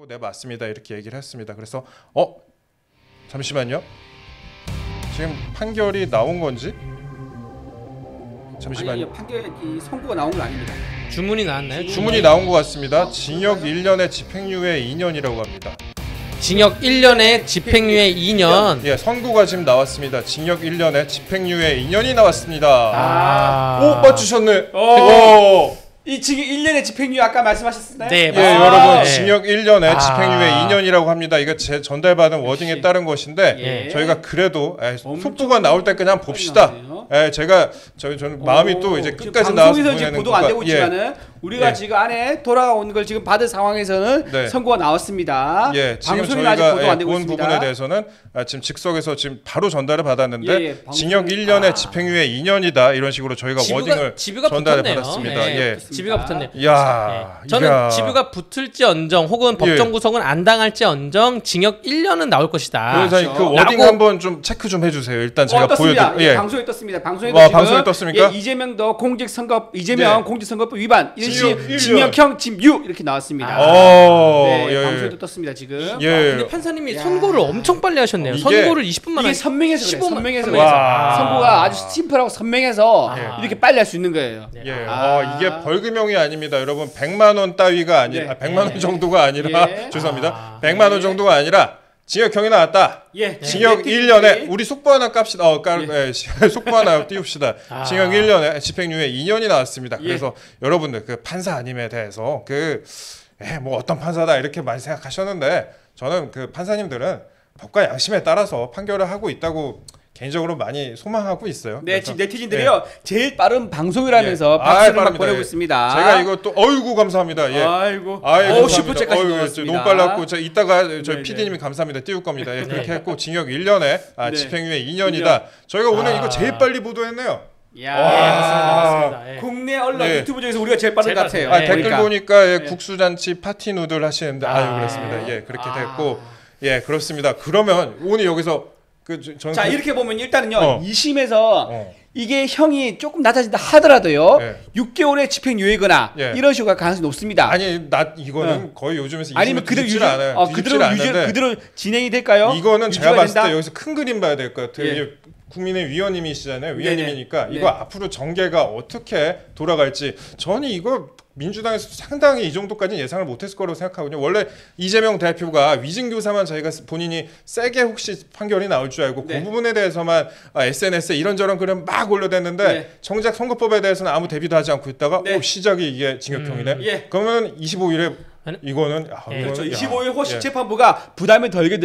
네 맞습니다 이렇게 얘기를 했습니다. 그래서 잠시만요. 지금 판결이 나온 건지 잠시만요. 아니, 판결 선고가 나온 건 아닙니다. 주문이 나왔나요? 주문이 나온 것 같습니다. 징역 1년에 집행유예 2년이라고 합니다. 징역 1년에 집행유예 2년. 예, 선고가 지금 나왔습니다. 징역 1년에 집행유예 2년이 나왔습니다. 오, 맞추셨네. 이 징역 1년의 집행유예 아까 말씀하셨나요? 네, 예, 여러분 네. 징역 1년에 집행유예 2년이라고 합니다. 이거 제 전달받은 워딩에 따른 것인데 예. 저희가 그래도 속보가 나올 때 그냥 봅시다. 나오네요. 저는 마음이 또 이제 끝까지 나와서 방송에서 이제 보도가 안 되고 있지만은 우리가 예. 지금 안에 돌아온 걸 지금 받은 상황에서는 네. 선고가 나왔습니다. 예, 지금 방송에는 아직 보도 안 되고 본 있습니다. 부분에 대해서는 지금 즉석에서 지금 바로 전달을 받았는데 예, 징역 1년에 집행유예 2년이다 이런 식으로 저희가 워딩을 집유가 전달을 붙었네요. 받았습니다. 네, 예. 집유가 붙었네요. 야, 저는 이야. 집유가 붙을지언정 혹은 법정 구속은 안 당할지언정 징역 1년은 나올 것이다. 변호사님 그 워딩 한번 좀 체크 좀 해주세요. 일단 제가 떴습니다. 보여드릴게요. 예, 방송에 떴습니다. 방송에도 지금 방송에 떴습니까? 예, 이재명 공직선거법 위반 징역 징역형 집유 이렇게 나왔습니다. 예, 네, 예. 방송에도 떴습니다 지금. 예. 근데 판사님이 선고를 엄청 빨리 하셨네요. 이게- 선고를 20분 만에. 이게 선명해서 그래. 15만 선명해서 선명해서. 와. 선고가 아주 심플하고 선명해서 이렇게 빨리 할 수 있는 거예요. 예, 아. 이게 벌금형이 아닙니다, 여러분. 100만 원 따위가 아니라 네. 100만 원 정도가 아니라 예. 죄송합니다. 100만 원 정도가 아니라 징역형이 나왔다. 예. 징역 네. 1년에 우리 속보 하나 깝시다. 속보 하나 띄웁시다. 징역 1년에 집행유예 2년이 나왔습니다. 그래서 여러분들 그 판사 아님에 대해서 뭐 어떤 판사다 이렇게 많이 생각하셨는데 저는 그 판사님들은 법과 양심에 따라서 판결을 하고 있다고 개인적으로 많이 소망하고 있어요. 네, 그래서 지금 네티즌들이요 제일 빠른 방송이라면서 예. 박수를 막 빠릅니다. 보내고 예. 있습니다. 제가 이거 또 어이구 감사합니다. 예. 아이고, 감사합니다. 슈퍼챗까지 어이구, 넣었습니다. 너무 빨랐고 저 이따가 저희 네, PD님이 감사합니다. 띄울 겁니다. 예, 네. 그렇게 했고 징역 1년에 네. 집행유예 2년이다. 저희가 오늘 이거 제일 빨리 보도했네요. 야, 맞습니다. 예. 국내 언론 네. 유튜브 중에서 우리가 제일 빠른 것 같아요. 네. 댓글 그러니까. 보니까 국수잔치 파티 누들 하시는데 그렇습니다. 예, 그렇게 아. 됐고 예, 그렇습니다. 그러면 오늘 여기서 자, 이렇게 보면 일단은요 2심에서 어. 이게 형이 조금 낮아진다 하더라도요 예. 6개월의 집행유예거나 예. 이런 식으로 갈 가능성이 높습니다. 이거는 거의 요즘에서 아니면 이심에 그대로 뒤집질 않아요. 뒤집질 않는데 그대로 진행이 될까요? 이거는 제가 유지가 봤을 된다? 때 여기서 큰 그림 봐야 될 것 같아요. 예. 이게 국민의 위원님이시잖아요. 위원님이니까 네네. 이거 네. 앞으로 전개가 어떻게 돌아갈지 저는 이거 민주당에서 상당히 이 정도까지는 예상을 못했을 거라고 생각하거든요. 원래 이재명 대표가 위증교사만 자기가 본인이 세게 혹시 판결이 나올 줄 알고 네. 그 부분에 대해서만 SNS에 이런저런 글을 막 올려댔는데 네. 정작 선거법에 대해서는 아무 대비도 하지 않고 있다가 네. 시작이 이게 징역형이네. 예. 그러면 25일에 이거는 그렇죠. 이거는, 25일 호시 예. 재판부가 부담을 덜게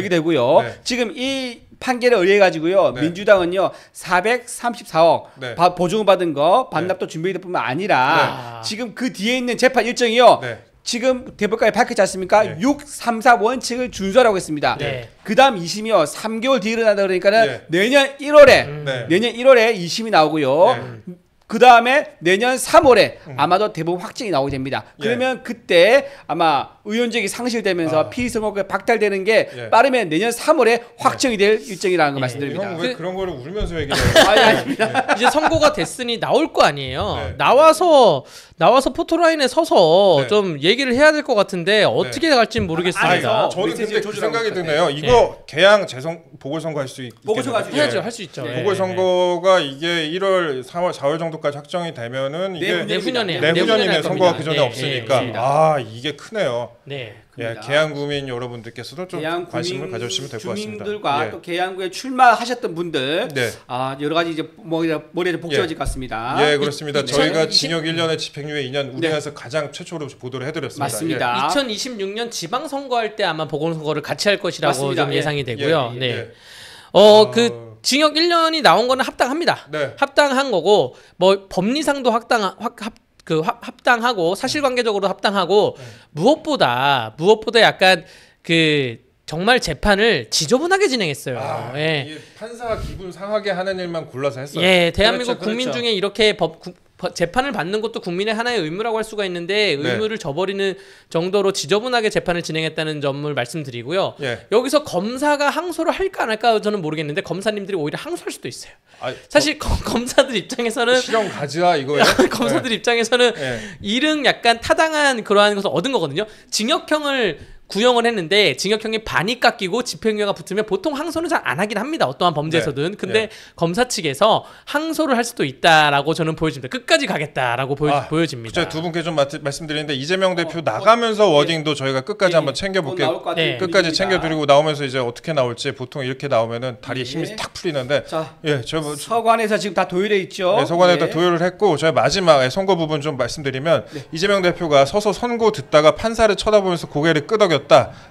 되고요. 네. 지금 이 판결에 의해 가지고요. 네. 민주당은요 434억 네. 보증을 받은 거 반납도 준비될 뿐만 아니라 지금 그 뒤에 있는 재판 일정이요. 네. 지금 대법관이 밝혔지 않습니까? 네. 634 원칙을 준수하라고 했습니다. 네. 그다음 2심이요. 3개월 뒤에 일어나다 그러니까는 네. 내년 1월에 네. 내년 1월에 2심이 나오고요. 네. 그 다음에 내년 3월에 아마도 대법원 확정이 나오게 됩니다. 그러면 그때 아마 의원직이 상실되면서 피선거가 박탈되는 게 빠르면 내년 3월에 확정이 될 일정이라는 걸 말씀드립니다. 형 왜 그런 거를 울면서 얘기해요? 아니, 아닙니다. 이제 선고가 됐으니 나올 거 아니에요. 네. 나와서 포토라인에 서서 네. 좀 얘기를 해야 될 것 같은데 어떻게 갈지는 모르겠습니다. 안에서 저는 근데 그 조절하고 생각이 있을 것 드네요. 이거 개항 재선 보궐선거 할 수 있겠네요. 보궐선거 할수 해야죠, 예. 할 수 있죠. 예. 보궐선거가 이게 1월, 4월 정도까지 확정이 되면은 이게 내후년에 내후년이네. 할 선거가 겁니다. 그 전에 네, 없으니까 네, 이게 크네요. 네. 예, 계양구민 여러분들께서도 좀 계양 관심을 가져주시면 될 것 같습니다. 주민들과 예. 또 계양구에 출마하셨던 분들 네. 여러 가지 이제 머리에 복잡해질 것 같습니다. 예, 그렇습니다. 저희가 2020 징역 1년에 집행유예 2년 우리나라에서 가장 최초로 보도를 해드렸습니다. 맞습니다. 2026년 지방선거할 때 아마 보궐선거를 같이 할 것이라고 맞습니다. 좀 예. 예상이 되고요. 예, 네. 예. 그 징역 1년이 나온 거는 합당합니다. 네. 합당한 거고 뭐 법리상도 합당하고 사실관계적으로 합당하고 무엇보다 약간 그 정말 재판을 지저분하게 진행했어요. 예. 이게 판사가 기분 상하게 하는 일만 골라서 했어요. 예, 대한민국 그렇죠, 국민 그렇죠. 중에 이렇게 재판을 받는 것도 국민의 하나의 의무라고 할 수가 있는데 의무를 저버리는 정도로 지저분하게 재판을 진행했다는 점을 말씀드리고요. 여기서 검사가 항소를 할까 안 할까 저는 모르겠는데 검사님들이 오히려 항소할 수도 있어요. 사실 검사들 입장에서는 실형 가즈아 이거예요. 검사들 입장에서는 이릉 약간 타당한 그러한 것을 얻은 거거든요. 징역형을 구형을 했는데 징역형이 반이 깎이고 집행유예가 붙으면 보통 항소는 잘 안 하긴 합니다. 어떠한 범죄에서든. 근데 검사 측에서 항소를 할 수도 있다라고 저는 보여집니다. 끝까지 가겠다라고 보여집니다. 두 분께 좀 말씀드리는데 이재명 대표 나가면서 워딩도 저희가 끝까지 한번 챙겨볼게요. 끝까지 챙겨드리고 나오면서 이제 어떻게 나올지 보통 이렇게 나오면은 다리에 힘이 탁 풀리는데 서관에서 지금 다 도율해 있죠. 서관에다 도율을 했고 저희 마지막에 선고 부분 좀 말씀드리면 이재명 대표가 서서 선고 듣다가 판사를 쳐다보면서 고개를 끄덕였다.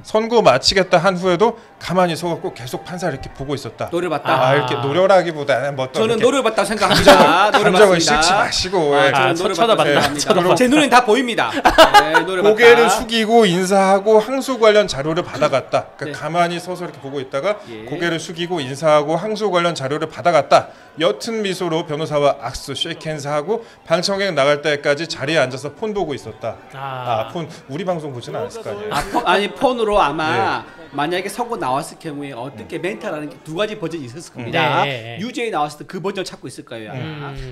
선고 마치겠다 한 후에도 가만히 서갖고 계속 판사를 이렇게 보고 있었다. 노려봤다. 이렇게 노려라기보다는 뭐 저는 노려봤다고 생각합니다. 감정을 싫지 마시고 저는 쳐다봤다. 제 눈엔 다 보입니다. 고개를 숙이고 인사하고 항소 관련 자료를 받아갔다. 그러니까 가만히 서서 이렇게 보고 있다가 고개를 숙이고 인사하고 항소 관련 자료를 받아갔다. 옅은 미소로 변호사와 악수, 쉐이크핸즈하고 방청객 나갈 때까지 자리에 앉아서 폰 보고 있었다. 폰 우리 방송 보지는 않았을 거 아니에요. 폰으로 아마 만약에 선고 나왔을 경우에 어떻게 멘탈하는 게 두 가지 버전이 있었을 겁니다. 유죄에 나왔을 때 그 버전 찾고 있을 거예요.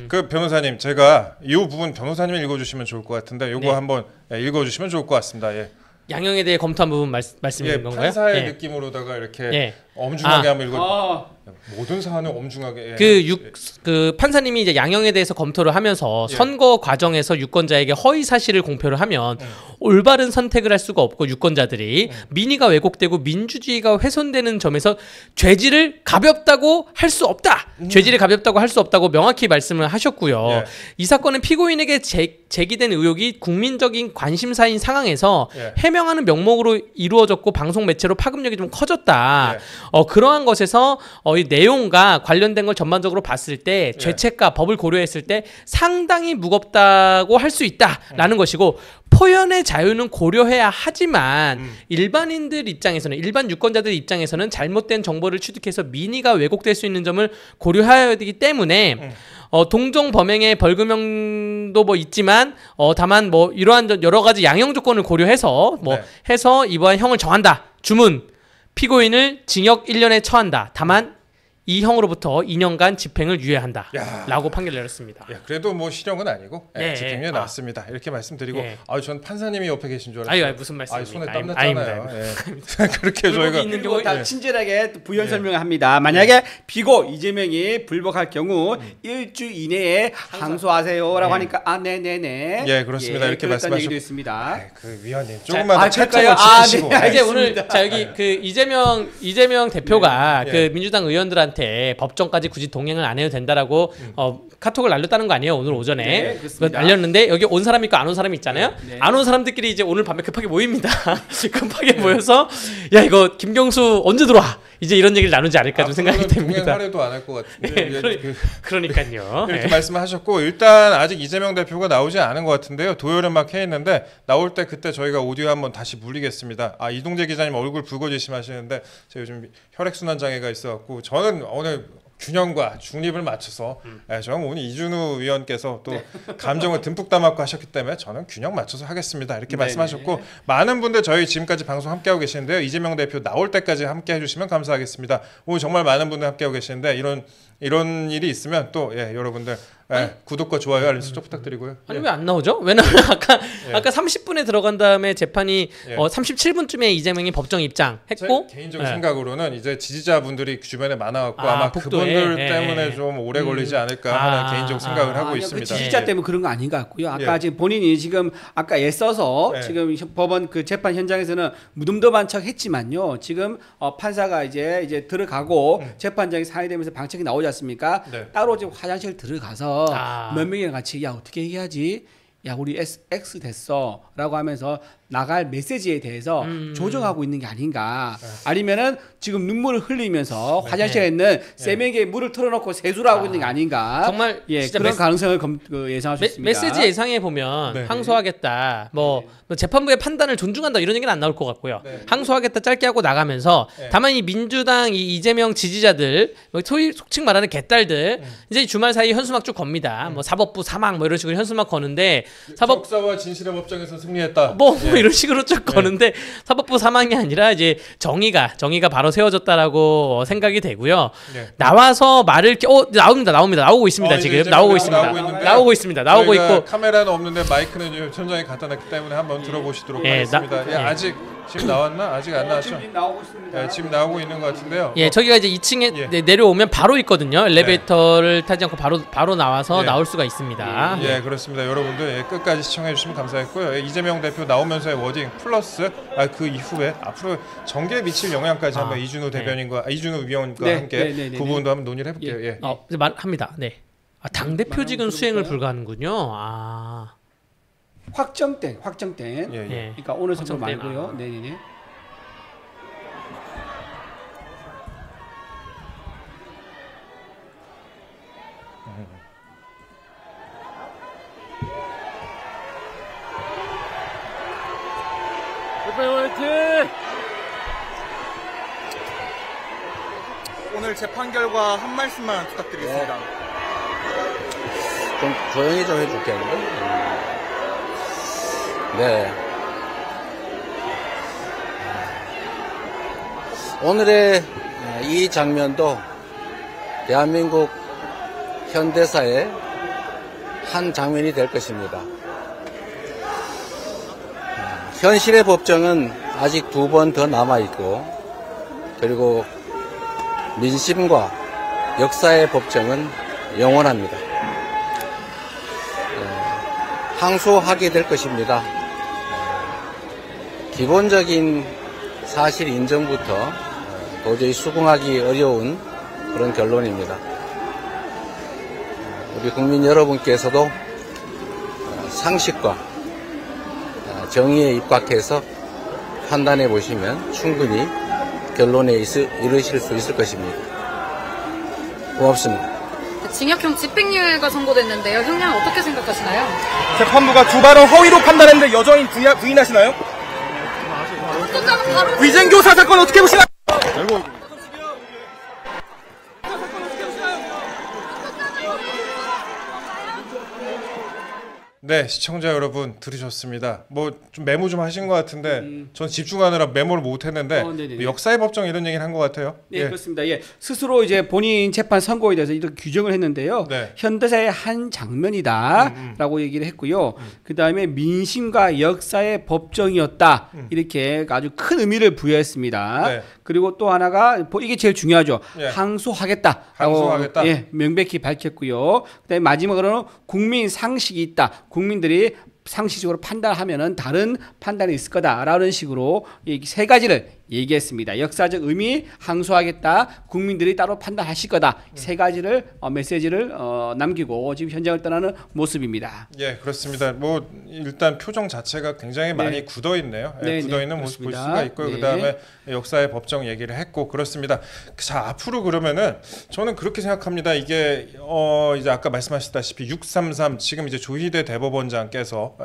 그 변호사님 제가 이 부분 변호사님이 읽어주시면 좋을 것 같은데 요거 한번 읽어주시면 좋을 것 같습니다. 양형에 대해 검토한 부분 말씀인 건가요? 판사의 느낌으로다가 이렇게 엄중하게 한번 읽어. 모든 사안을 엄중하게. 그 판사님이 이제 양형에 대해서 검토를 하면서 선거 과정에서 유권자에게 허위 사실을 공표를 하면 올바른 선택을 할 수가 없고 유권자들이 민의가 왜곡되고 민주주의가 훼손되는 점에서 죄질을 가볍다고 할 수 없다. 죄질이 가볍다고 할 수 없다고 명확히 말씀을 하셨고요. 이 사건은 피고인에게 제기된 의혹이 국민적인 관심사인 상황에서 해명하는 명목으로 이루어졌고 방송 매체로 파급력이 좀 커졌다. 그러한 것에서 이 내용과 관련된 걸 전반적으로 봤을 때 죄책과 법을 고려했을 때 상당히 무겁다고 할 수 있다라는 것이고 표현의 자유는 고려해야 하지만 일반인들 입장에서는 일반 유권자들 입장에서는 잘못된 정보를 취득해서 민의가 왜곡될 수 있는 점을 고려해야 되기 때문에 동종 범행의 벌금형도 뭐 있지만 다만 뭐 이러한 여러 가지 양형 조건을 고려해서 해서 이러한 형을 정한다. 주문 피고인을 징역 1년에 처한다. 다만 이 형으로부터 2년간 집행을 유예한다. 라고 판결을 내렸습니다. 그래도 뭐 실형은 아니고 집행유예 나왔습니다. 이렇게 말씀드리고 전 판사님이 옆에 계신 줄 알았어요. 무슨 말씀입니까? 손에 땀 났잖아요. 그렇게 저희가 있는 경우 다 친절하게 부연 설명을 합니다. 만약에 피고 이재명이 불복할 경우 1주 이내에 항소하세요라고 하니까 네네네. 그렇습니다. 이렇게 말씀하시고 있습니다. 그 위원님 조금만 더 채점을 지키시고. 이제 오늘 여기 그 이재명 대표가 그 민주당 의원들한테 법정까지 굳이 동행을 안 해도 된다라고 카톡을 날렸다는 거 아니에요? 오늘 오전에 날렸는데 여기 온 사람이 있고 안 온 사람이 있잖아요. 안 온 사람들끼리 이제 오늘 밤에 급하게 모입니다. 급하게 모여서 이거 김경수 언제 들어와? 이제 이런 얘기를 나누지 않을까 좀 생각이 됩니다. 동행 할애도 안 할 것 같은데. 그러니까요. 이렇게 말씀하셨고 일단 아직 이재명 대표가 나오지 않은 것 같은데요. 도열은 막 해 있는데 나올 때 그때 저희가 오디오 한번 다시 물리겠습니다. 이동재 기자님 얼굴 붉어지시마시는데 제가 요즘 혈액순환 장애가 있어갖고 저는 오늘 균형과 중립을 맞춰서 저는 오늘 이준우 위원께서 또 감정을 듬뿍 담았고 하셨기 때문에 저는 균형 맞춰서 하겠습니다. 이렇게 말씀하셨고 많은 분들 저희 지금까지 방송 함께하고 계시는데요. 이재명 대표 나올 때까지 함께 해주시면 감사하겠습니다. 오늘 정말 많은 분들 함께하고 계시는데 이런 일이 있으면 또 여러분들 구독과 좋아요 알림 설정 부탁드리고요. 아니 왜 안 나오죠? 왜냐면 아까 30분에 들어간 다음에 재판이 37분쯤에 이재명이 법정 입장했고 제 개인적인 생각으로는 이제 지지자분들이 주변에 많아갖고 아마 그분들 때문에 좀 오래 걸리지 않을까 하는 개인적 생각을 하고 있습니다. 그 지지자 때문에 그런 거 아닌 것 같고요. 아까 지금 본인이 지금 아까 애써서 지금 법원 그 재판 현장에서는 무덤덤한 척했지만요. 지금 판사가 이제 들어가고 재판장이 상의되면서 방청이 나오지 않습니까? 따로 지금 화장실 들어가서 몇 명이랑 같이 어떻게 얘기하지? 우리 X 됐어 라고 하면서 나갈 메시지에 대해서 조정하고 있는 게 아닌가. 아니면은 지금 눈물을 흘리면서 화장실에 있는 세 명에게 물을 틀어놓고 세수를 하고 있는 게 아닌가. 정말 진짜 그런 가능성을 예상할 수 있습니다. 메시지 예상해 보면 항소하겠다. 뭐 재판부의 판단을 존중한다 이런 얘기는 안 나올 것 같고요. 항소하겠다 짧게 하고 나가면서 다만 이 민주당 이 이재명 지지자들 속칭 말하는 개딸들 이제 주말 사이 현수막 쭉 겁니다. 뭐 사법부 사망 뭐 이런 식으로 현수막 거는데 역사와 진실의 법정에서 승리했다. 뭐 이런 식으로 쭉 거는데 사법부 사망이 아니라 이제 정의가 바로 세워졌다라고 생각이 되고요. 나와서 말을 나오고 있습니다. 지금 나오고 있습니다. 나오고 있고 카메라는 없는데 마이크는 현장에 갖다 놨기 때문에 한번 들어보시도록 하겠습니다. 아직 지금 나왔나? 아직 안 나왔죠? 지금 나오고 있습니다. 지금 나오고 있는 것 같은데요. 저기가 이제 2층에 내려오면 바로 있거든요. 엘리베이터를 타지 않고 바로 나와서 나올 수가 있습니다. 그렇습니다. 여러분들 끝까지 시청해 주시면 감사했고요. 이재명 대표 나오면서의 워딩 플러스 그 이후에 앞으로 정계에 미칠 영향까지 한번 이준호 대변인과 이준호 위원과 함께 그 부분도 한번 논의를 해볼게요. 말합니다. 당 대표직은 수행을 불가하는군요. 확정된. 그러니까 오늘 선거 말고요. 네네네. 오늘 재판 결과 한 말씀만 부탁드리겠습니다. 좀 조용히 좀 해줄게요. 네. 오늘의 이 장면도 대한민국 현대사의 한 장면이 될 것입니다. 현실의 법정은 아직 2번 더 남아있고, 그리고 민심과 역사의 법정은 영원합니다. 항소하게 될 것입니다. 기본적인 사실 인정부터 도저히 수긍하기 어려운 그런 결론입니다. 우리 국민 여러분께서도 상식과 정의에 입각해서 판단해 보시면 충분히 결론에 이르실 수 있을 것입니다. 고맙습니다. 징역형 집행유예가 선고됐는데요. 형량 어떻게 생각하시나요? 재판부가 두 발언 허위로 판단했는데 여전히 부인하시나요? 위증교사 사건 어떻게 보시나요? 네, 시청자 여러분 들으셨습니다. 뭐 좀 메모 좀 하신 것 같은데 전 집중하느라 메모를 못했는데 역사의 법정 이런 얘기를 한 것 같아요. 네, 그렇습니다. 스스로 이제 본인 재판 선고에 대해서 이렇게 규정을 했는데요. 현대사의 한 장면이다라고 얘기를 했고요. 그 다음에 민심과 역사의 법정이었다 이렇게 아주 큰 의미를 부여했습니다. 그리고 또 하나가 이게 제일 중요하죠. 항소하겠다라고 명백히 밝혔고요. 그다음에 마지막으로는 국민 상식이 있다. 국민들이 상식적으로 판단하면은 다른 판단이 있을 거다라는 식으로 이 세 가지를 얘기했습니다. 역사적 의미, 항소하겠다, 국민들이 따로 판단하실 거다. 세 가지를 메시지를 남기고 지금 현장을 떠나는 모습입니다. 그렇습니다. 뭐 일단 표정 자체가 굉장히 많이 굳어 있네요. 굳어 있는 모습 볼 수가 있고요. 그다음에 역사의 법정 얘기를 했고 그렇습니다. 자, 앞으로 그러면은 저는 그렇게 생각합니다. 이게 이제 아까 말씀하셨다시피 633 지금 이제 조희대 대법원장께서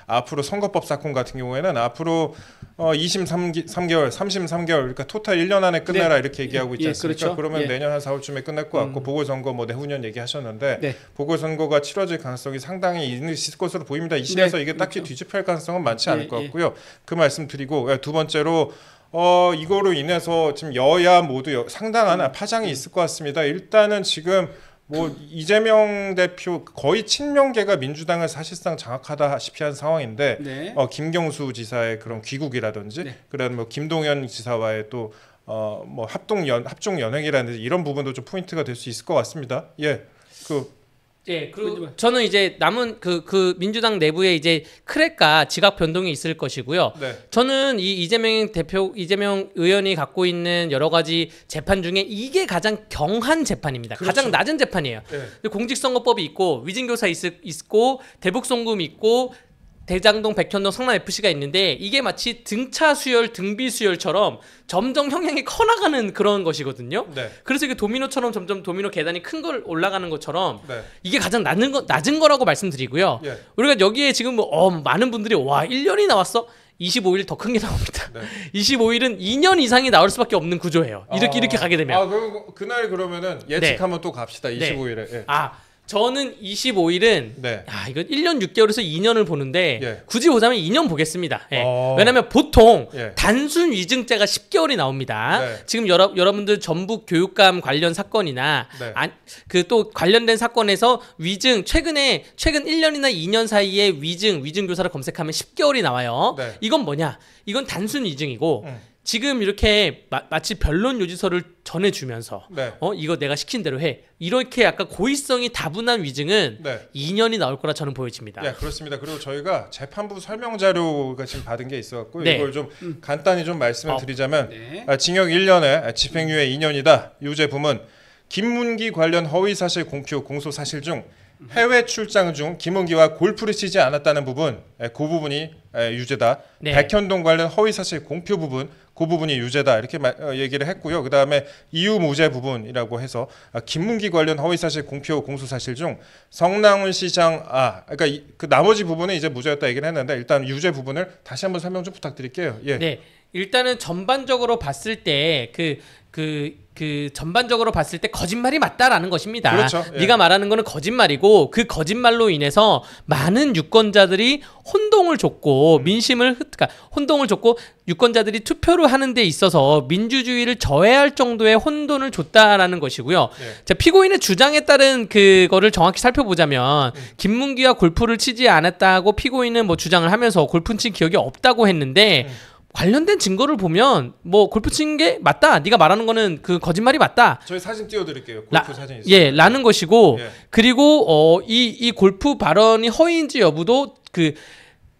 앞으로 선거법 사건 같은 경우에는 앞으로 23개월, 33개월, 그러니까 토탈 1년 안에 끝내라 이렇게 얘기하고 있지 않습니까? 그렇죠. 그러면 내년 한 4월쯤에 끝날 것 같고 보궐선거 뭐 내후년 얘기하셨는데 보궐선거가 치러질 가능성이 상당히 있을 것으로 보입니다. 이 시기에서 이게 딱히 뒤집힐 가능성은 많지 않을 것 같고요. 그 말씀 드리고 두 번째로 이거로 인해서 지금 여야 모두 상당한 파장이 있을 것 같습니다. 일단은 지금 뭐 이재명 대표 거의 친명계가 민주당을 사실상 장악하다시피 한 상황인데 김경수 지사의 그런 귀국이라든지 그다음 뭐 김동연 지사와의 또 뭐 합종 연행이라든지 이런 부분도 좀 포인트가 될 수 있을 것 같습니다. 그리고 저는 이제 남은 그 민주당 내부에 이제 크랙과 지각 변동이 있을 것이고요. 저는 이 이재명 의원이 갖고 있는 여러 가지 재판 중에 이게 가장 경한 재판입니다. 가장 낮은 재판이에요. 공직선거법이 있고 위증교사 있고 대북송금 있고 대장동, 백현동, 성남 FC가 있는데 이게 마치 등차 수열, 등비 수열처럼 점점 형량이 커나가는 그런 것이거든요. 네. 그래서 이게 도미노처럼 점점 도미노 계단이 큰 걸 올라가는 것처럼 네. 이게 가장 낮은 거라고 말씀드리고요. 예. 우리가 여기에 지금 많은 분들이 와 1년이 나왔어? 25일 더 큰 게 나옵니다. 네. 25일은 2년 이상이 나올 수밖에 없는 구조예요. 이렇게 가게 되면. 그날 그러면 예측하면 또 갑시다. 25일에. 예. 저는 25일은 네. 이거 1년 6개월에서 2년을 보는데 예. 굳이 보자면 2년 보겠습니다. 예. 왜냐면 보통 예. 단순 위증죄가 10개월이 나옵니다. 네. 지금 여러분들 전북 교육감 관련 사건이나 네. 그 또 관련된 사건에서 위증 최근 1년이나 2년 사이에 위증 교사를 검색하면 10개월이 나와요. 네. 이건 뭐냐? 이건 단순 위증이고 지금 이렇게 마치 변론 요지서를 전해주면서 네. 이거 내가 시킨 대로 해 이렇게 약간 고의성이 다분한 위증은 네. 2년이 나올 거라 저는 보여집니다. 네, 그렇습니다. 그리고 저희가 재판부 설명 자료가 지금 받은 게 있어갖고 네. 이걸 좀 간단히 좀 말씀을 드리자면 네. 징역 1년에 집행유예 2년이다. 유죄 부문 김문기 관련 허위사실 공표 공소사실 중 해외 출장 중 김문기와 골프를 치지 않았다는 부분, 그 부분이 유죄다. 네. 백현동 관련 허위사실 공표 부분, 그 부분이 유죄다. 이렇게 얘기를 했고요. 그 다음에 이유무죄 부분이라고 해서 김문기 관련 허위사실 공표 공소사실 중 성남시 시장 그러니까 그 나머지 부분은 이제 무죄였다 얘기를 했는데 일단 유죄 부분을 다시 한번 설명 좀 부탁드릴게요. 예. 네, 일단은 전반적으로 봤을 때 전반적으로 봤을 때 거짓말이 맞다라는 것입니다. 그렇죠. 예. 네가 말하는 거는 거짓말이고 그 거짓말로 인해서 많은 유권자들이 혼동을 줬고 혼동을 줬고 유권자들이 투표를 하는 데 있어서 민주주의를 저해할 정도의 혼돈을 줬다라는 것이고요. 예. 자, 피고인의 주장에 따른 그거를 정확히 살펴보자면 김문기와 골프를 치지 않았다고 피고인은 뭐 주장을 하면서 골프 친 기억이 없다고 했는데 관련된 증거를 보면 뭐 골프 친 게 맞다. 네가 말하는 거는 그 거짓말이 맞다. 저희 사진 띄워드릴게요. 골프 사진 있어요. 예, 라는 것이고 예. 그리고 이 골프 발언이 허위인지 여부도 그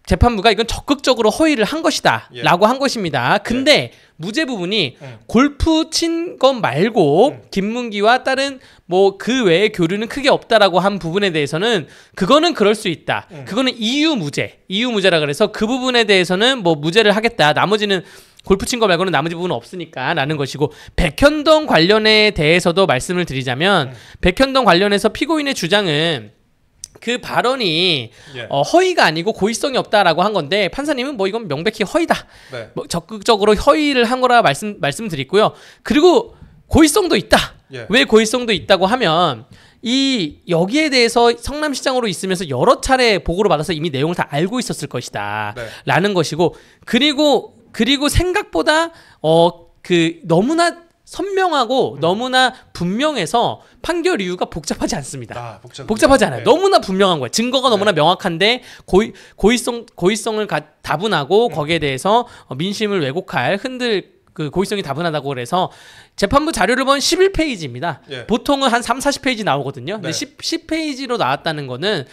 재판부가 이건 적극적으로 허위를 한 것이다 예. 라고 한 것입니다. 근데 무죄 부분이 골프 친 것 말고 김문기와 다른 뭐 그 외의 교류는 크게 없다라고 한 부분에 대해서는 그거는 그럴 수 있다. 그거는 이유무죄라 그래서 그 부분에 대해서는 뭐 무죄를 하겠다. 나머지는 골프 친 거 말고는 나머지 부분은 없으니까 라는 것이고 백현동 관련에 대해서도 말씀을 드리자면 백현동 관련해서 피고인의 주장은 그 발언이 예. 허위가 아니고 고의성이 없다라고 한 건데 판사님은 뭐 이건 명백히 허위다. 네. 뭐 적극적으로 허위를 한 거라 말씀드리고요. 그리고 고의성도 있다. 예. 왜 고의성도 있다고 하면 여기에 대해서 성남시장으로 있으면서 여러 차례 보고를 받아서 이미 내용을 다 알고 있었을 것이다. 네. 라는 것이고 그리고 생각보다 너무나 선명하고 너무나 분명해서 판결 이유가 복잡하지 않습니다. 복잡하지 않아요. 네. 너무나 분명한 거예요. 증거가 너무나 명확한데 고의성을 다분하고 거기에 대해서 민심을 왜곡할 그 고의성이 다분하다고 그래서 재판부 자료를 보면 11페이지입니다. 예. 보통은 한 3-40페이지 나오거든요. 근데 네. 10페이지로 나왔다는 거는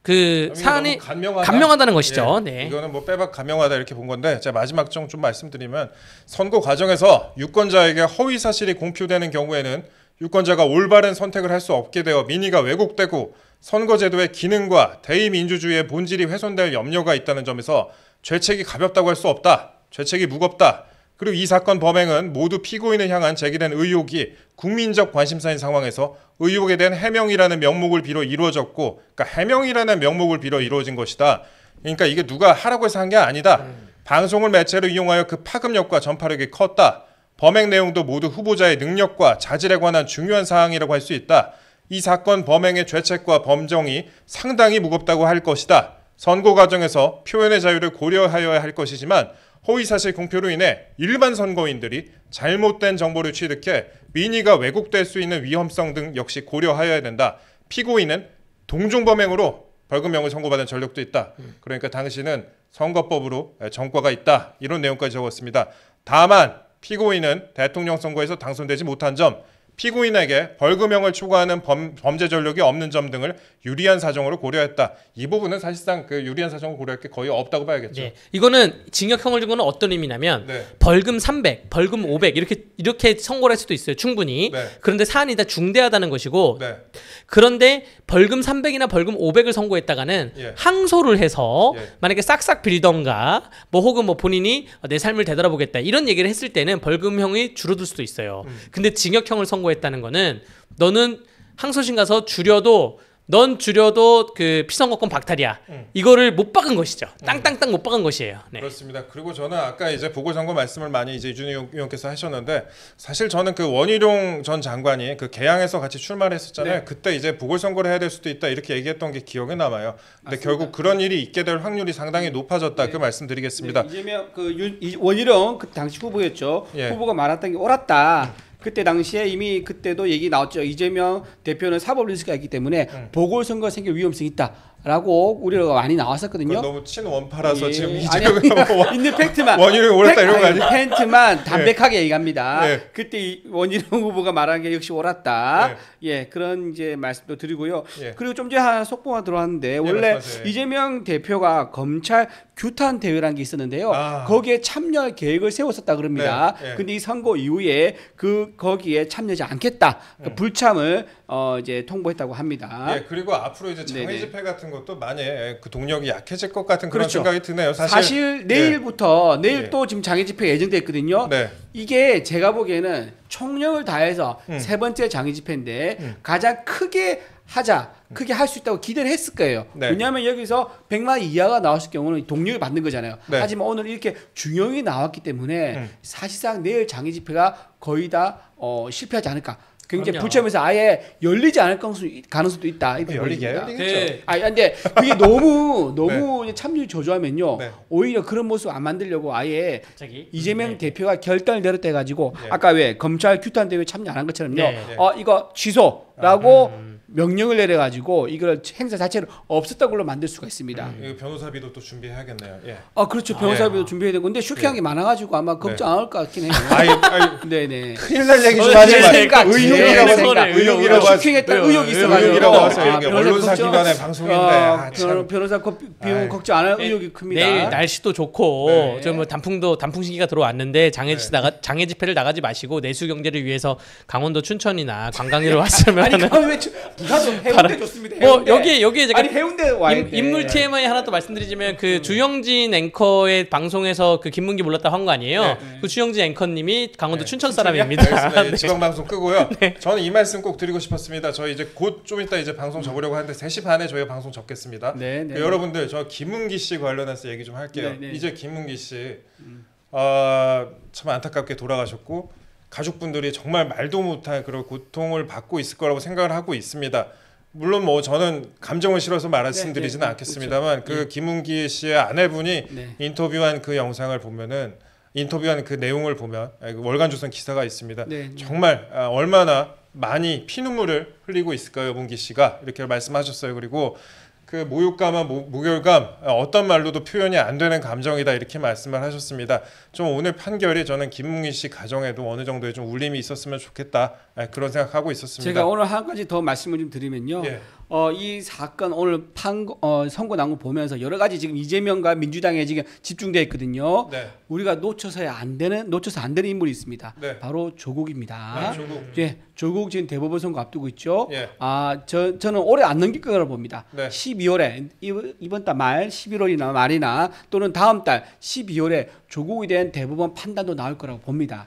그 사안이 너무 감명하다는 것이죠. 예. 네. 이거는 뭐 빼박 감명하다 이렇게 본 건데 제가 마지막 좀 말씀드리면 선거 과정에서 유권자에게 허위 사실이 공표되는 경우에는 유권자가 올바른 선택을 할 수 없게 되어 민의가 왜곡되고 선거제도의 기능과 대의민주주의의 본질이 훼손될 염려가 있다는 점에서 죄책이 가볍다고 할 수 없다. 죄책이 무겁다. 그리고 이 사건 범행은 모두 피고인을 향한 제기된 의혹이 국민적 관심사인 상황에서 의혹에 대한 해명이라는 명목을 빌어 이루어졌고, 그러니까 해명이라는 명목을 빌어 이루어진 것이다. 그러니까 이게 누가 하라고 해서 한 게 아니다. 방송을 매체로 이용하여 그 파급력과 전파력이 컸다. 범행 내용도 모두 후보자의 능력과 자질에 관한 중요한 사항이라고 할 수 있다. 이 사건 범행의 죄책과 범정이 상당히 무겁다고 할 것이다. 선거 과정에서 표현의 자유를 고려하여야 할 것이지만 허위사실 공표로 인해 일반 선거인들이 잘못된 정보를 취득해 민의가 왜곡될 수 있는 위험성 등 역시 고려하여야 된다. 피고인은 동종범행으로 벌금형을 선고받은 전력도 있다. 그러니까 당신은 선거법으로 전과가 있다. 이런 내용까지 적었습니다. 다만 피고인은 대통령 선거에서 당선되지 못한 점, 피고인에게 벌금형을 초과하는 범죄 전력이 없는 점 등을 유리한 사정으로 고려했다. 이 부분은 사실상 그 유리한 사정을 고려할 게 거의 없다고 봐야겠죠. 네. 이거는 징역형을 준 거는 어떤 의미냐면 네. 벌금 300, 벌금 500 이렇게 선고를 할 수도 있어요. 충분히. 네. 그런데 사안이 다 중대하다는 것이고 네. 그런데 벌금 300이나 벌금 500을 선고했다가는 예. 항소를 해서 예. 만약에 싹싹 빌던가 뭐 혹은 뭐 본인이 내 삶을 되돌아보겠다 이런 얘기를 했을 때는 벌금형이 줄어들 수도 있어요. 근데 징역형을 선고했다는 거는 너는 항소심 가서 넌 줄여도 그 피선거권 박탈이야. 이거를 못 박은 것이죠. 땅땅땅 못 박은 것이에요. 네. 그렇습니다. 그리고 저는 아까 이제 보궐선거 말씀을 많이 이제 이준희 의원께서 하셨는데 사실 저는 그 원희룡 전 장관이 그 개항에서 같이 출마를 했었잖아요. 네. 그때 이제 보궐선거를 해야 될 수도 있다 이렇게 얘기했던 게 기억에 남아요. 근데 결국 그런 일이 있게 될 확률이 상당히 높아졌다. 그 말씀드리겠습니다. 네, 이재명 원희룡 그 당시 후보였죠. 예. 후보가 말했던 게 옳았다. 그때 당시에 이미 그때도 얘기 나왔죠. 이재명 대표는 사법 리스크가 있기 때문에 보궐선거 생길 위험성이 있다라고 우려가 많이 나왔었거든요. 너무 친원파라서 예. 지금 아니, 이재명 있는 팩트만 원희룡 옳았다 이런 거 아니에요? 팩트만 담백하게 얘기합니다. 예. 그때 원희룡 후보가 말한 게 역시 옳았다. 예, 그런 이제 말씀도 드리고요. 예. 그리고 좀 전에 하나 속보가 들어왔는데 원래 말씀하세요. 이재명 대표가 검찰 규탄 대회라는 게 있었는데요. 아. 거기에 참여할 계획을 세웠었다 그럽니다. 네, 예. 근데 이 선거 이후에 거기에 참여하지 않겠다. 그러니까 불참을 이제 통보했다고 합니다. 예, 그리고 앞으로 이제 장외 네네. 집회 같은 것도 많이 그 동력이 약해질 것 같은 그런 그렇죠. 생각이 드네요. 사실 내일부터 내일 예. 또 지금 장애 집회가 예정돼 있거든요. 네. 이게 제가 보기에는 총력을 다해서 세 번째 장애 집회인데 가장 크게 크게 할 수 있다고 기대를 했을 거예요. 네. 왜냐하면 여기서 100만 이하가 나왔을 경우는 동력을 받는 거잖아요. 네. 하지만 오늘 이렇게 중형이 나왔기 때문에 사실상 내일 장애 집회가 거의 다 실패하지 않을까. 굉장히 그럼요. 불참해서 아예 열리지 않을 가능성도 있다. 이렇게 열리게 보입니다. 열리겠죠. 근데 그게 너무 참여율 저조하면요. 네. 오히려 그런 모습 안 만들려고 아예 갑자기 이재명 대표가 결단을 내렸다 해가지고 네. 아까 왜 검찰 규탄 대회 참여 안 한 것처럼요. 네. 이거 취소라고 명령을 내려가지고 이걸 행사 자체를 없었던 걸로 만들 수가 있습니다. 이거 변호사비도 또 준비해야겠네요. 예. 그렇죠. 변호사비도 준비해야 되고 근데 슈키한 게 많아가지고 아마 걱정 안 할 것 같긴 해요. 아이, 네네. 큰일 날 얘기 좀 하지 마. 그러니까 의혹이라고 제 생각. 생각. 의혹이라고 하지. 슈킹했다 의혹이 있어가지고 의혹이라고 하세요. 이게 변호사 언론사 걱정- 기관의 방송인데. 참. 변호사 비용 아이. 걱정 안 할 의혹이 큽니다. 내일 날씨도 좋고 네. 좀 뭐 단풍 시기가 들어왔는데 장애 집회를 나가지 마시고 내수 경제를 위해서 강원도 춘천이나 관광지를 왔으면 아니 그럼 왜 부산도 해운대 좋습니다. 뭐 해운대. 여기에 제가 아니 해운대 와야 돼. 인물 TMI 하나 또 말씀드리자면 그 주영진 앵커의 방송에서 그 김문기 몰랐다 한 거 아니에요? 네. 그 주영진 앵커님이 강원도 네. 춘천 사람입니다. 알겠습니다. 예, 네. 지방 방송 끄고요. 저는 이 말씀 꼭 드리고 싶었습니다. 저희 이제 곧 좀 이따 이제 방송 접으려고 하는데 3시 반에 저희가 방송 접겠습니다. 네, 네. 여러분들 저 김문기 씨 관련해서 얘기 좀 할게요. 네, 네. 이제 김문기 씨 참 안타깝게 돌아가셨고 가족분들이 정말 말도 못할 그런 고통을 받고 있을 거라고 생각을 하고 있습니다. 물론 뭐 저는 감정을 실어서 말씀드리지는 않겠습니다만 그 김문기 씨의 아내분이 네. 인터뷰한 그 영상을 보면은 인터뷰한 그 내용을 보면 월간조선 기사가 있습니다. 네. 정말 얼마나 많이 피눈물을 흘리고 있을까요, 문기 씨가 이렇게 말씀하셨어요. 그리고 그 모욕감과 무결감 어떤 말로도 표현이 안 되는 감정이다 이렇게 말씀을 하셨습니다. 좀 오늘 판결이 저는 김문기 씨 가정에도 어느 정도의 좀 울림이 있었으면 좋겠다 그런 생각하고 있었습니다. 제가 오늘 한 가지 더 말씀을 좀 드리면요. 예. 이 사건 오늘 선고 나온 거 보면서 여러 가지 지금 이재명과 민주당에 지금 집중되어 있거든요. 네. 우리가 놓쳐서 안 되는 인물이 있습니다. 네. 바로 조국입니다. 조국. 예, 조국 지금 대법원 선거 앞두고 있죠. 예. 저는 올해 안 넘길 거라고 봅니다. 네. 12월에 이번 달 말 11월이나 말이나 또는 다음 달 12월에 조국에 대한 대법원 판단도 나올 거라고 봅니다.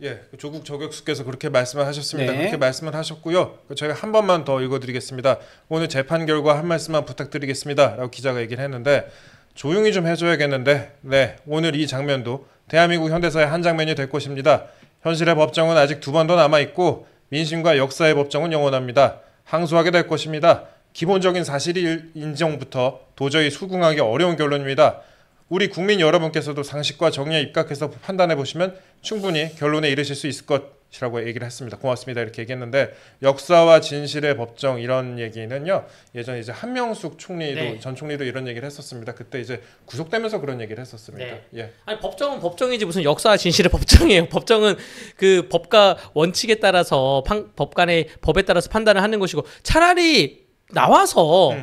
예, 조국 저격수께서 그렇게 말씀을 하셨습니다. 네. 그렇게 말씀을 하셨고요. 제가 한 번만 더 읽어드리겠습니다. 오늘 재판 결과 한 말씀만 부탁드리겠습니다. 라고 기자가 얘기를 했는데 조용히 좀 해줘야겠는데 네, 오늘 이 장면도 대한민국 현대사의 한 장면이 될 것입니다. 현실의 법정은 아직 2번 더 남아있고 민심과 역사의 법정은 영원합니다. 항소하게 될 것입니다. 기본적인 사실이 인정부터 도저히 수긍하기 어려운 결론입니다. 우리 국민 여러분께서도 상식과 정의에 입각해서 판단해 보시면 충분히 결론에 이르실 수 있을 것이라고 얘기를 했습니다. 고맙습니다. 이렇게 얘기했는데 역사와 진실의 법정 이런 얘기는요. 예전에 이제 한명숙 총리도 네. 전 총리도 이런 얘기를 했었습니다. 그때 이제 구속되면서 그런 얘기를 했었습니다. 네. 예. 아니 법정은 법정이지 무슨 역사와 진실의 법정이에요. 법정은 그 법과 원칙에 따라서 법관의 법에 따라서 판단을 하는 것이고 차라리 나와서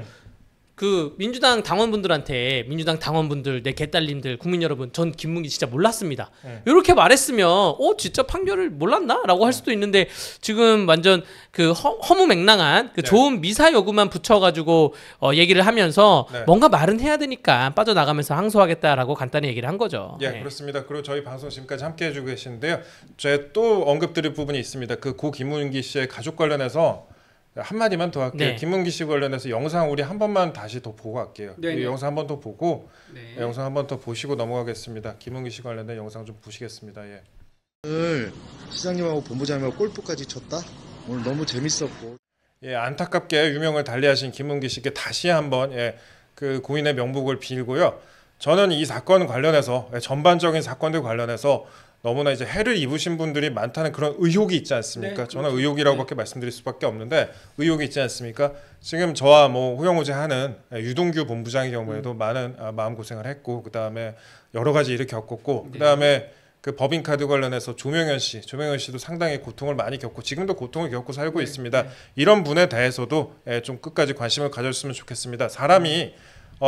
그 민주당 당원분들한테 민주당 당원분들 내 개딸님들 국민 여러분 전 김문기 진짜 몰랐습니다. 이렇게 말했으면 진짜 판결을 몰랐나라고 할 수도 있는데 지금 완전 그 허무맹랑한 그 좋은 미사 여구만 붙여가지고 얘기를 하면서 뭔가 말은 해야 되니까 빠져나가면서 항소하겠다라고 간단히 얘기를 한 거죠. 예, 그렇습니다. 그리고 저희 방송 지금까지 함께 해주고 계시는데요. 제가 또 언급드릴 부분이 있습니다. 그 고 김문기 씨의 가족 관련해서 한마디만 더 할게요. 네. 김문기 씨 관련해서 영상 우리 한 번만 다시 더 보고 갈게요. 이 영상 한 번 더 보고 영상 한 번 더 보시고 넘어가겠습니다. 김문기 씨 관련된 영상 좀 보시겠습니다. 예. 오늘 시장님하고 본부장님하고 골프까지 쳤다. 오늘 너무 재밌었고. 예, 안타깝게 유명을 달리하신 김문기 씨께 다시 한번 그 고인의 명복을 빌고요. 저는 이 사건 관련해서 전반적인 사건들 관련해서 너무나 이제 해를 입으신 분들이 많다는 그런 의혹이 있지 않습니까? 저는 의혹이라고밖에 말씀드릴 수밖에 없는데 의혹이 있지 않습니까? 지금 저와 뭐 호영호제하는 유동규 본부장의 경우에도 많은 마음 고생을 했고 그 다음에 여러 가지 일을 겪었고 그 다음에 그 법인카드 관련해서 조명현 씨도 상당히 고통을 많이 겪고 지금도 고통을 겪고 살고 있습니다. 이런 분에 대해서도 좀 끝까지 관심을 가졌으면 좋겠습니다. 사람이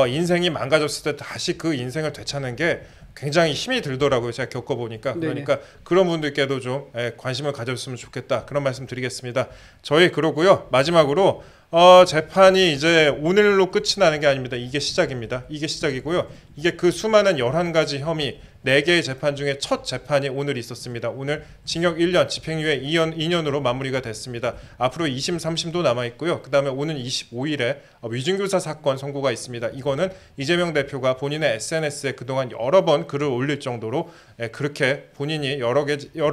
인생이 망가졌을 때 다시 그 인생을 되찾는 게 굉장히 힘이 들더라고요. 제가 겪어보니까. 그러니까 그런 분들께도 좀 관심을 가졌으면 좋겠다. 그런 말씀 드리겠습니다. 저희 그러고요. 마지막으로 재판이 이제 오늘로 끝이 나는 게 아닙니다. 이게 시작입니다. 이게 시작이고요. 이게 그 수많은 11가지 혐의 4개의 재판 중에 첫 재판이 오늘 있었습니다. 오늘 징역 1년, 집행유예 2년으로 마무리가 됐습니다. 앞으로 2심, 3심도 남아있고요. 그 다음에 오는 25일에 위증교사 사건 선고가 있습니다. 이거는 이재명 대표가 본인의 SNS에 그동안 여러 번 글을 올릴 정도로 그렇게 본인이 여러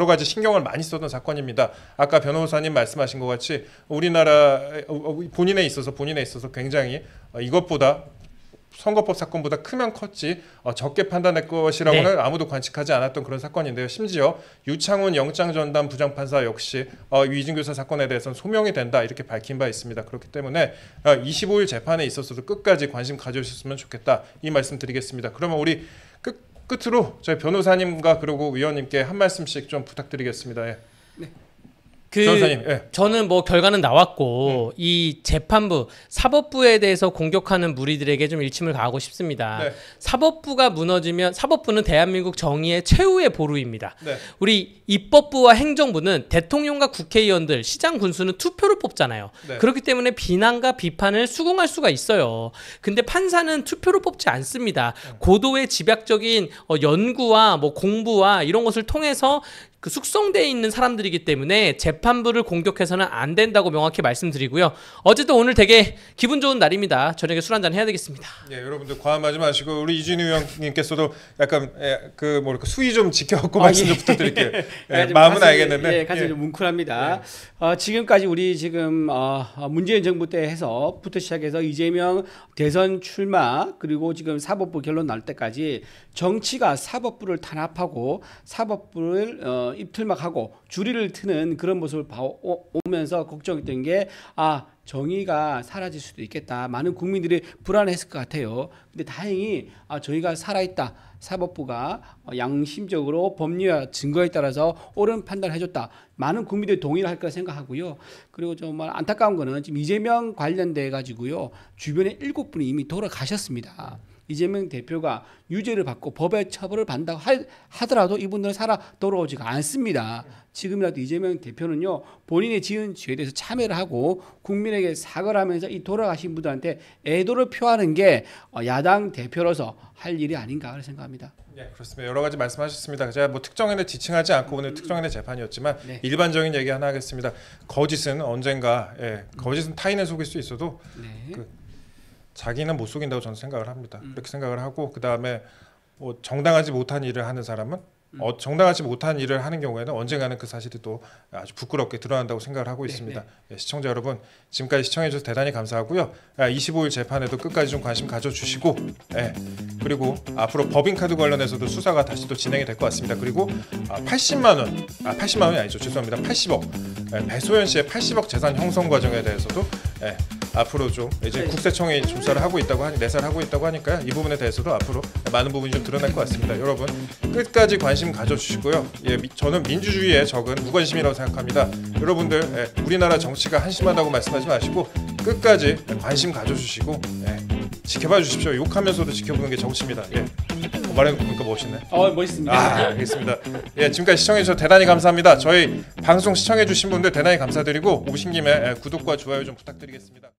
가지 신경을 많이 썼던 사건입니다. 아까 변호사님 말씀하신 것 같이 우리나라 본인에 있어서 굉장히 이것보다 선거법 사건보다 크면 컸지 적게 판단할 것이라고는 아무도 관측하지 않았던 그런 사건인데요. 심지어 유창훈 영장전담 부장판사 역시 위증교사 사건에 대해서는 소명이 된다 이렇게 밝힌 바 있습니다. 그렇기 때문에 25일 재판에 있어서도 끝까지 관심 가져주셨으면 좋겠다 이 말씀 드리겠습니다. 그러면 우리 끝으로 저희 변호사님과 그리고 위원님께 한 말씀씩 좀 부탁드리겠습니다. 예. 변호사님, 저는 뭐 결과는 나왔고 이 재판부, 사법부에 대해서 공격하는 무리들에게 좀 일침을 가하고 싶습니다. 사법부가 무너지면 사법부는 대한민국 정의의 최후의 보루입니다. 우리 입법부와 행정부는 대통령과 국회의원들, 시장 군수는 투표로 뽑잖아요. 그렇기 때문에 비난과 비판을 수긍할 수가 있어요. 근데 판사는 투표로 뽑지 않습니다. 고도의 집약적인 연구와 뭐 공부와 이런 것을 통해서 그 숙성되어 있는 사람들이기 때문에 재판부를 공격해서는 안 된다고 명확히 말씀드리고요. 어쨌든 오늘 되게 기분 좋은 날입니다. 저녁에 술 한잔 해야 되겠습니다. 예, 여러분들 과음하지 마시고 우리 이준희 의원님께서도 약간 그 뭐랄까 수위 좀 지켜갖고 말씀 좀 부탁드릴게요. 마음은 알겠는데 가슴이 좀 뭉클합니다. 지금까지 우리 지금 문재인 정부 때 해서부터 시작해서 이재명 대선 출마 그리고 지금 사법부 결론 날 때까지 정치가 사법부를 탄압하고 사법부를 입틀막하고 줄이를 트는 그런 모습을 오면서 걱정했던 게 정의가 사라질 수도 있겠다. 많은 국민들이 불안했을 것 같아요. 근데 다행히 저희가 살아있다. 사법부가 양심적으로 법리와 증거에 따라서 옳은 판단을 해줬다. 많은 국민들이 동의를 할 거라 생각하고요. 그리고 정말 안타까운 거는 지금 이재명 관련돼 가지고요. 주변에 7분이 이미 돌아가셨습니다. 이재명 대표가 유죄를 받고 법의 처벌을 받는다고 하더라도 이분들은 살아 돌아오지가 않습니다. 지금이라도 이재명 대표는요. 본인이 지은 죄에 대해서 참여를 하고 국민에게 사과를 하면서 이 돌아가신 분들한테 애도를 표하는 게 야당 대표로서 할 일이 아닌가 생각합니다. 네, 그렇습니다. 여러 가지 말씀하셨습니다. 제가 뭐 특정인을 지칭하지 않고 오늘 특정인의 재판이었지만 일반적인 얘기 하나 하겠습니다. 거짓은 언젠가 거짓은 타인을 속일 수 있어도 자기는 못 속인다고 저는 생각을 합니다. 그렇게 생각을 하고 그 다음에 뭐 정당하지 못한 일을 하는 사람은 정당하지 못한 일을 하는 경우에는 언젠가는 그 사실이 또 아주 부끄럽게 드러난다고 생각을 하고 있습니다. 예, 시청자 여러분 지금까지 시청해주셔서 대단히 감사하고요. 25일 재판에도 끝까지 좀 관심 가져주시고 그리고 앞으로 법인카드 관련해서도 수사가 다시 또 진행이 될 것 같습니다. 그리고 80만 원이 아니죠. 죄송합니다. 80억 배소연 씨의 80억 재산 형성 과정에 대해서도 앞으로 좀 이제 국세청이 조사를 하고 있다고 내사를 하고 있다고 하니까요. 이 부분에 대해서도 앞으로 많은 부분이 좀 드러날 것 같습니다. 여러분 끝까지 관심 가져주시고요. 저는 민주주의의 적은 무관심이라고 생각합니다. 여러분들 우리나라 정치가 한심하다고 말씀하지 마시고 끝까지 관심 가져주시고 지켜봐 주십시오. 욕하면서도 지켜보는 게 정치입니다. 말해보니까 멋있네. 멋있습니다. 알겠습니다. 지금까지 시청해주셔서 대단히 감사합니다. 저희 방송 시청해주신 분들 대단히 감사드리고 오신 김에 구독과 좋아요 좀 부탁드리겠습니다.